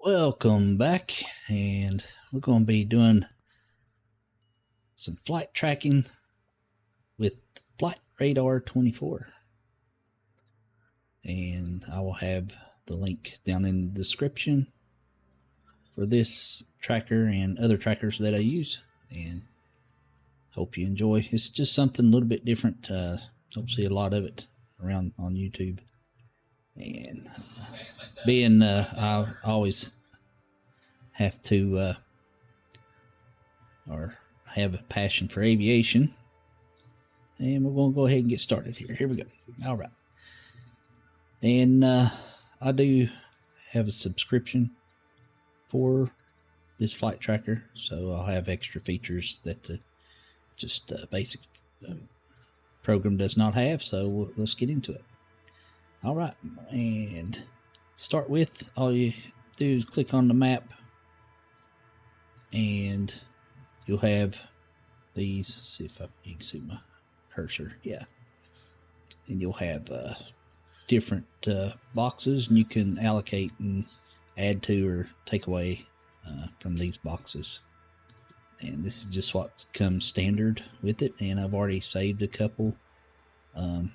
Welcome back, and we're going to be doing some flight tracking with FlightRadar24, and I will have the link down in the description for this tracker and other trackers that I use, and hope you enjoy. It's just something a little bit different. Don't see a lot of it around on YouTube, and being I always have to or have a passion for aviation, and we're going to go ahead and get started here we go. All right, and I do have a subscription for this flight tracker, so I'll have extra features that the just basic program does not have. So let's get into it. All right, and start with, all you do is click on the map, and you'll have these. See if you can see my cursor. Yeah, and you'll have different boxes, and you can allocate and add to or take away from these boxes. And this is just what comes standard with it, and I've already saved a couple as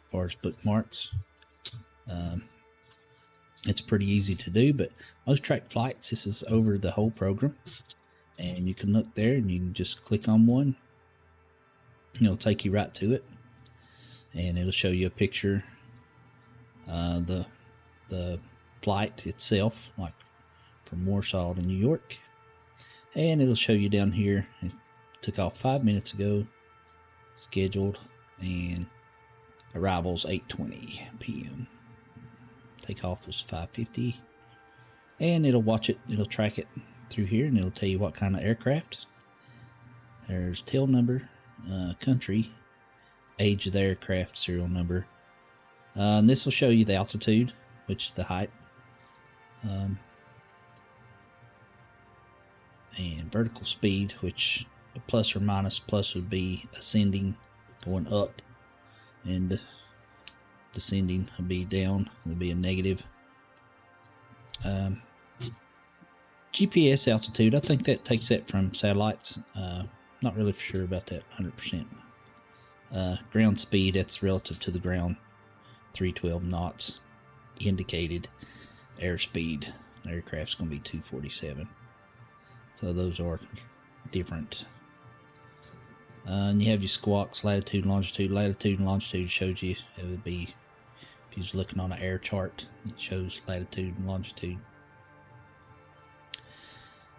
far as bookmarks. It's pretty easy to do, but most track flights, this is over the whole program, and you can look there and you can just click on one. It'll take you right to it, and it'll show you a picture, the flight itself, like from Warsaw to New York, and it'll show you down here. It took off 5 minutes ago, scheduled, and arrivals 8:20 p.m. Takeoff was 5:50, and it'll watch it. It'll track it through here, and it'll tell you what kind of aircraft. There's tail number, country, age of the aircraft, serial number. And this will show you the altitude, which is the height, and vertical speed, which plus or minus. Plus would be ascending, going up, and descending would be down. It would be a negative. GPS altitude, I think that takes that from satellites. Not really sure about that 100%. Ground speed, that's relative to the ground, 312 knots. Indicated airspeed, the aircraft's going to be 247. So those are different. And you have your squawks, latitude, longitude. Latitude and longitude shows you, it would be, if you're looking on an air chart, it shows latitude and longitude.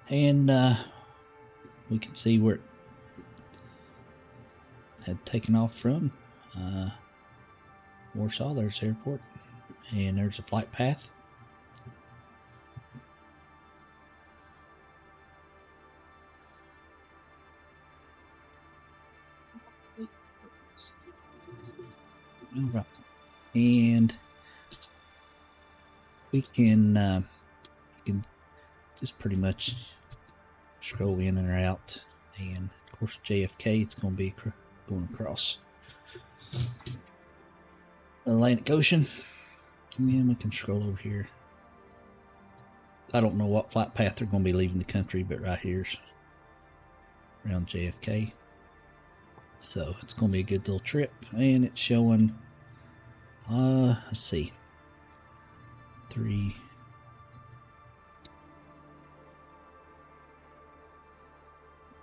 And we can see where it had taken off from. Warsaw, there's the airport, and there's a flight path. All right, and we can you can just pretty much scroll in and out, and of course JFK, it's going to be going across the Atlantic Ocean, and we can scroll over here. I don't know what flight path they're going to be leaving the country, but right here's around JFK. So it's going to be a good little trip, and it's showing, let's see, 3.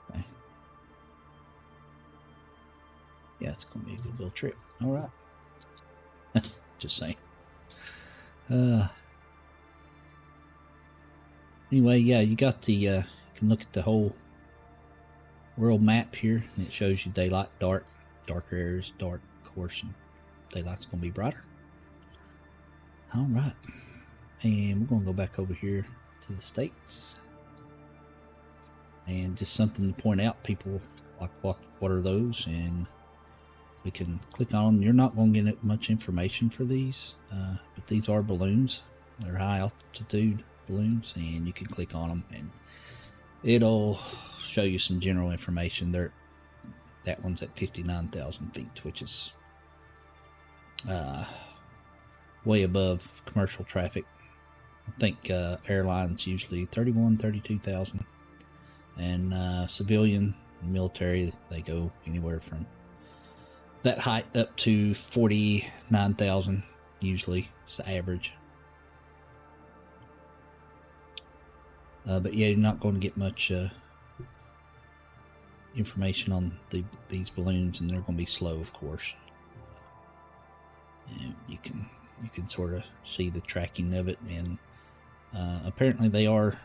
Okay. Yeah, it's going to be a good little trip. All right. Just saying. Anyway, yeah, you got the, you can look at the whole world map here, and it shows you daylight, dark, darker areas, dark, of course, and daylight's going to be brighter. All right, and we're going to go back over here to the States, and just something to point out, people like, what are those? And we can click on them. You're not going to get much information for these, but these are balloons. They're high altitude balloons, and you can click on them, and it'll show you some general information. That one's at 59,000 feet, which is way above commercial traffic. I think airlines usually 31, 32,000, and civilian, military, they go anywhere from that height up to 49,000 usually. It's the average. But yeah, you're not going to get much information on these balloons, and they're going to be slow, of course. And you can sort of see the tracking of it, and apparently they are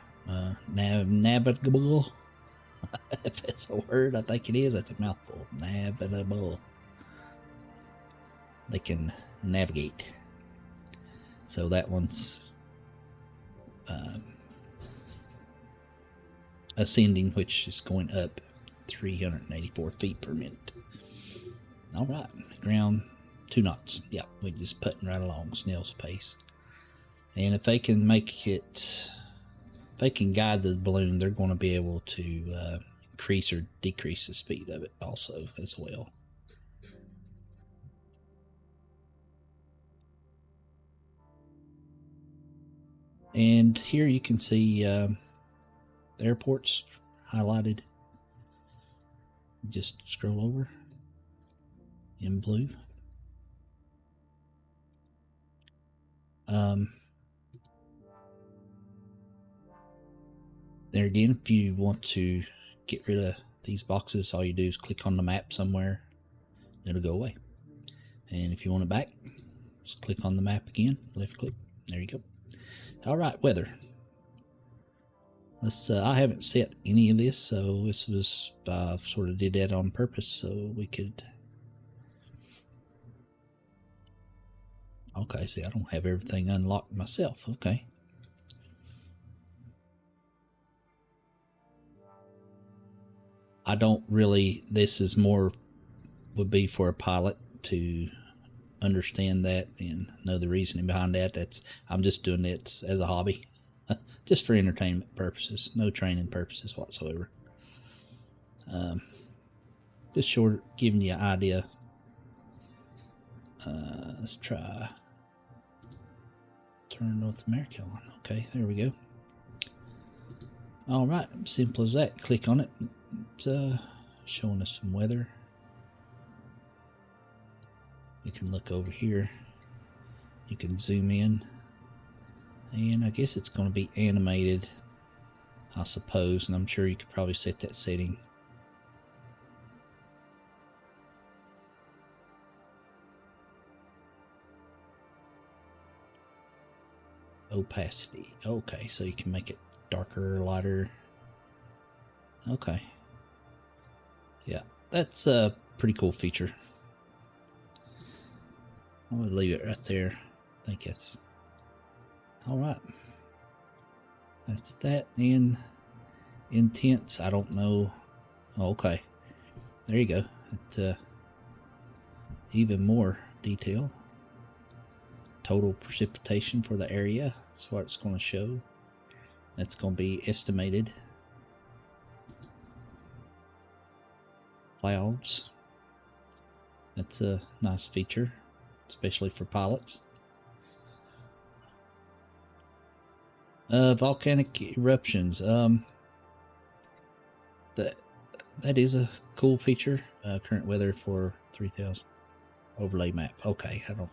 navigable. If that's a word, I think it is. That's a mouthful. Navigable. They can navigate. So that one's ascending, which is going up 384 feet per minute. All right, ground 2 knots. Yeah, we're just putting right along snail's pace. And if they can make it, if they can guide the balloon, they're going to be able to increase or decrease the speed of it also as well. And here you can see the airports highlighted. Just scroll over in blue. There again, if you want to get rid of these boxes, all you do is click on the map somewhere, it'll go away. And if you want it back, just click on the map again, left click, there you go. All right, weather. Let's. I haven't set any of this, so this was sort of did that on purpose so we could. Okay, see, I don't have everything unlocked myself. Okay. I don't really. This is more would be for a pilot to understand that and know the reasoning behind that. I'm just doing it as a hobby. Just for entertainment purposes, no training purposes whatsoever. Just short giving you an idea. Let's try turn North America on. Okay, there we go. All right, simple as that. Click on it. It's showing us some weather. You can look over here. You can zoom in. And I guess it's going to be animated, I suppose, and I'm sure you could probably set that setting. Opacity. Okay, so you can make it darker, lighter. Okay. Yeah, that's a pretty cool feature. I'm going to leave it right there. I think it's... Alright, that's that. And intense, I don't know. Oh, okay, there you go. It's even more detail. Total precipitation for the area, that's what it's going to show. That's going to be estimated. Clouds, that's a nice feature, especially for pilots. Volcanic eruptions. That is a cool feature. Current weather for 3000 overlay map. Okay, I don't.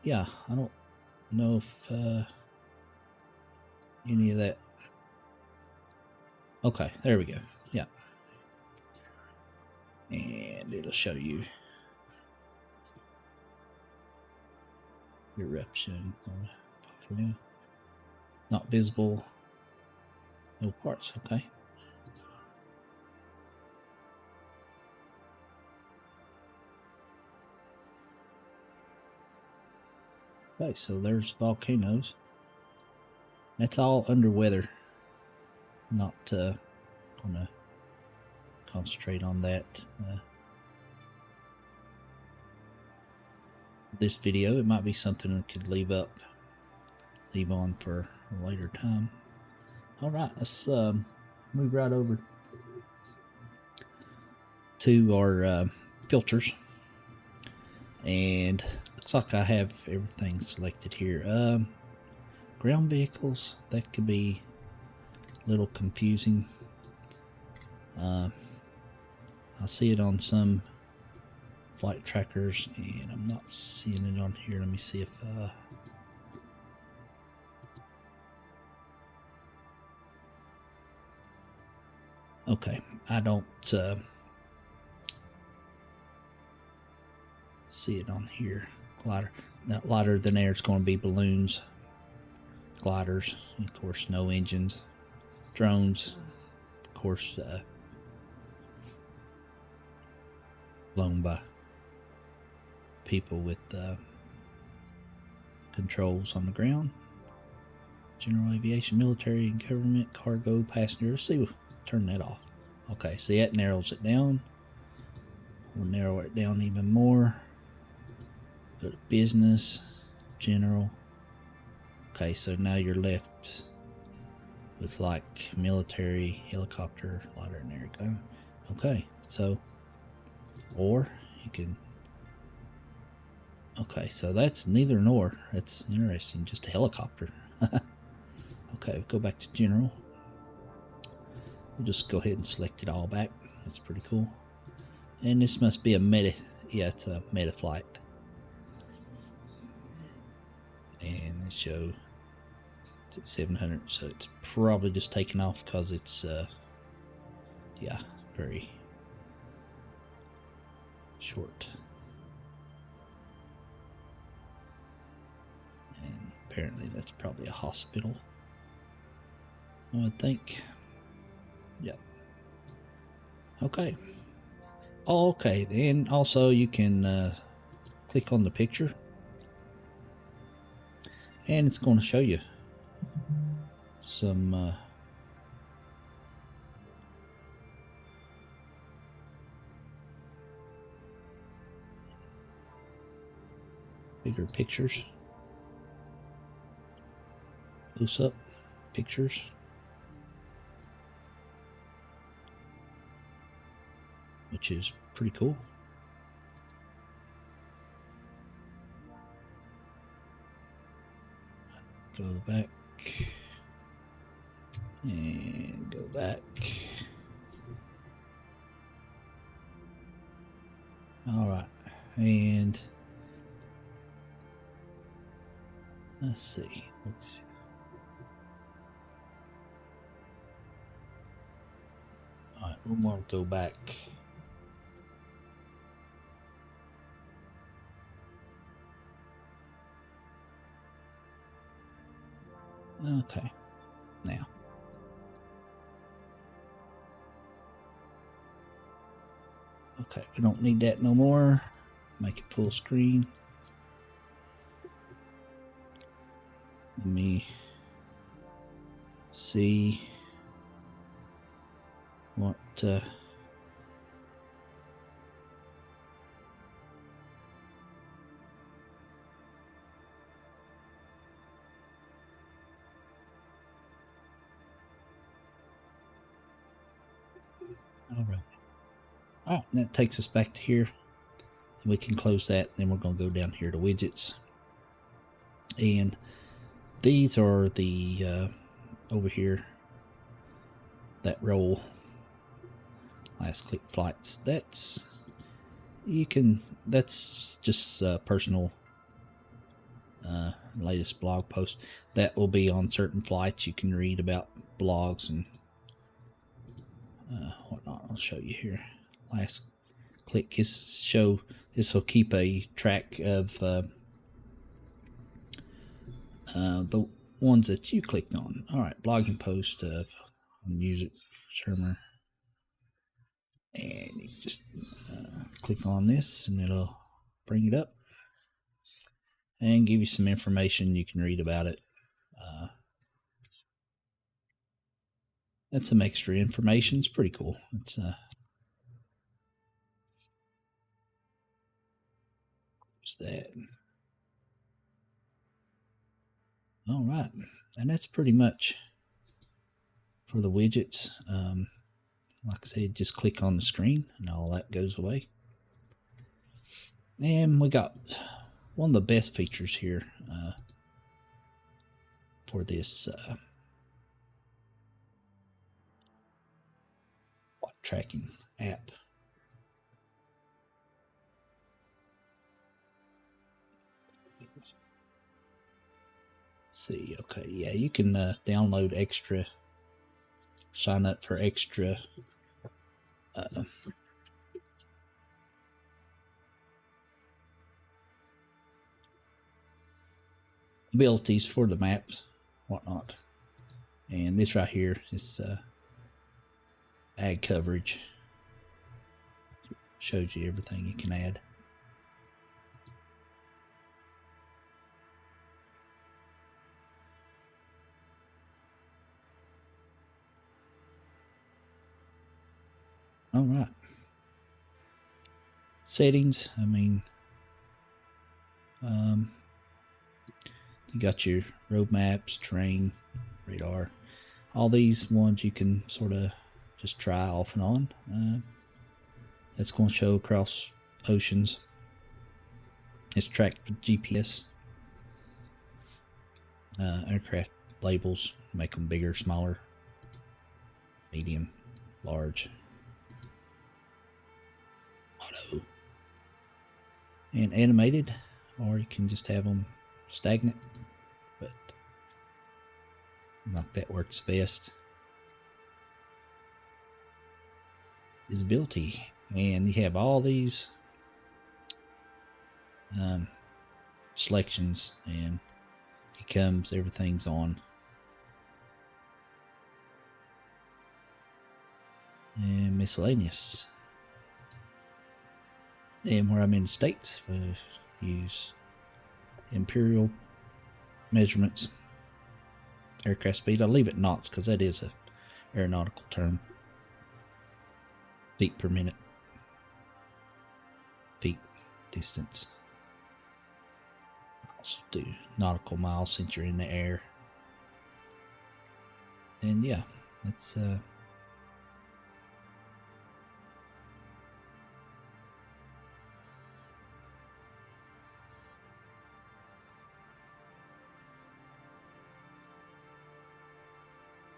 Yeah, I don't know if any of that. Okay, there we go. Yeah, and it'll show you eruption. Not visible. No parts. Okay. Okay, so there's volcanoes. That's all under weather. Not gonna concentrate on that. This video, it might be something I could leave on for a later time. All right, let's move right over to our filters, and Looks like I have everything selected here. Ground vehicles, that could be a little confusing. I see it on some flight trackers, and I'm not seeing it on here. Let me see if okay, I don't see it on here. Glider, not lighter than air. It's going to be balloons, gliders, and of course no engines, drones, of course flown by people with controls on the ground. General aviation, military, and government, cargo, passengers. See, we'll turn that off. Okay, see, that narrows it down. We'll narrow it down even more. Go to business, general. Okay, so now you're left with like military, helicopter, lighter, and air gun. Okay, so, or you can. Okay, so that's neither nor. That's interesting. Just a helicopter. Okay, go back to general. We'll just go ahead and select it all back. That's pretty cool. And this must be a meta. Yeah, it's a meta flight. And it show it's at 700, so it's probably just taken off because it's yeah, very short. And apparently that's probably a hospital, I would think. Yep. Okay. Oh, okay. And also you can click on the picture, and it's going to show you some bigger pictures, close up pictures. Which is pretty cool. Go back and go back. All right, and let's see. All right, we'll more go back. Okay, now. Okay, we don't need that no more. Make it full screen. Let me see what all right. All right, that takes us back to here. We can close that. Then we're going to go down here to widgets. And these are the, over here, that roll, last click flights. That's, you can, that's just personal latest blog post. That will be on certain flights. You can read about blogs and whatnot. I'll show you here. Last click is show. This will keep a track of the ones that you clicked on. All right, blogging post of music server, and you just click on this, and it'll bring it up and give you some information you can read about it. That's some extra information. It's pretty cool. It's that. All right, and that's pretty much for the widgets. Like I said, just click on the screen and all that goes away. And we got one of the best features here for this flight tracking app. See, okay, yeah, you can download extra, sign up for extra abilities for the maps, whatnot. And this right here is add coverage. Shows you everything you can add. All right. Settings, I mean, you got your road maps, terrain, radar. All these ones you can sort of just try off and on. That's going to show across oceans. It's tracked with GPS. Aircraft labels, make them bigger, smaller, medium, large, auto, and animated, or you can just have them stagnant, but not that works best. Visibility, and you have all these selections, and it comes, everything's on. And miscellaneous. And where I'm in the States, we use imperial measurements, aircraft speed. I'll leave it knots because that is a aeronautical term. Feet per minute, feet distance. Also do nautical miles since you're in the air. And yeah, that's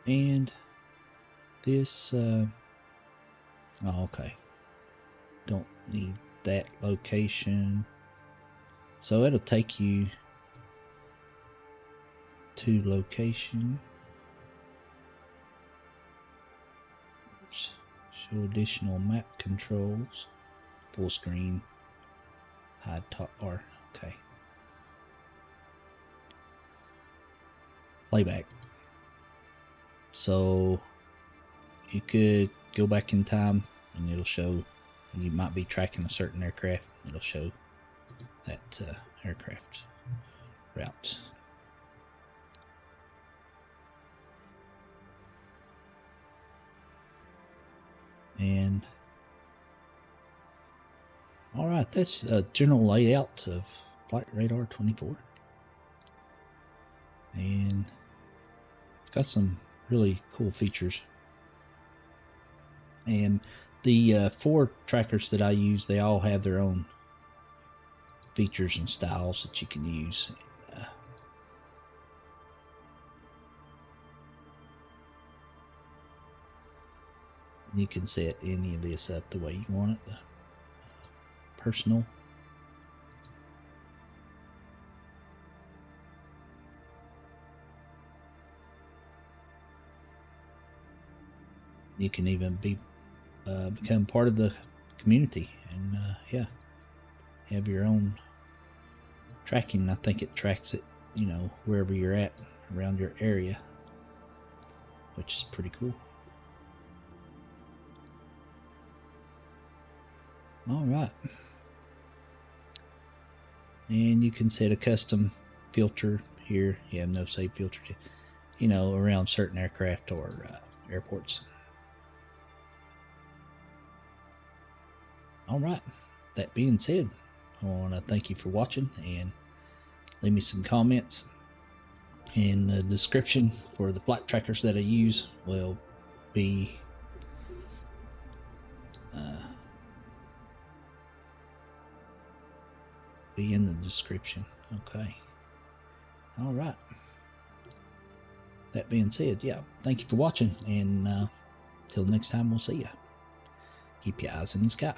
and this oh, okay, don't need that location, so it'll take you to location. Show additional map controls, full screen, hide top bar. Okay, playback. So you could go back in time and it'll show, you might be tracking a certain aircraft, it'll show that aircraft route. And all right, that's a general layout of FlightRadar24. And it's got some really cool features. And the 4 trackers that I use, they all have their own features and styles that you can use. You can set any of this up the way you want it. Personal. You can even become part of the community and yeah, have your own tracking. I think it tracks it, you know, wherever you're at around your area, which is pretty cool. All right, and you can set a custom filter here. You have no save filter, you know, around certain aircraft or airports. All right, that being said, I want to thank you for watching, and leave me some comments. In the description for the flight trackers that I use will be be in the description. Okay. All right. That being said, yeah, thank you for watching, and till next time, we'll see ya. Keep your eyes in the sky.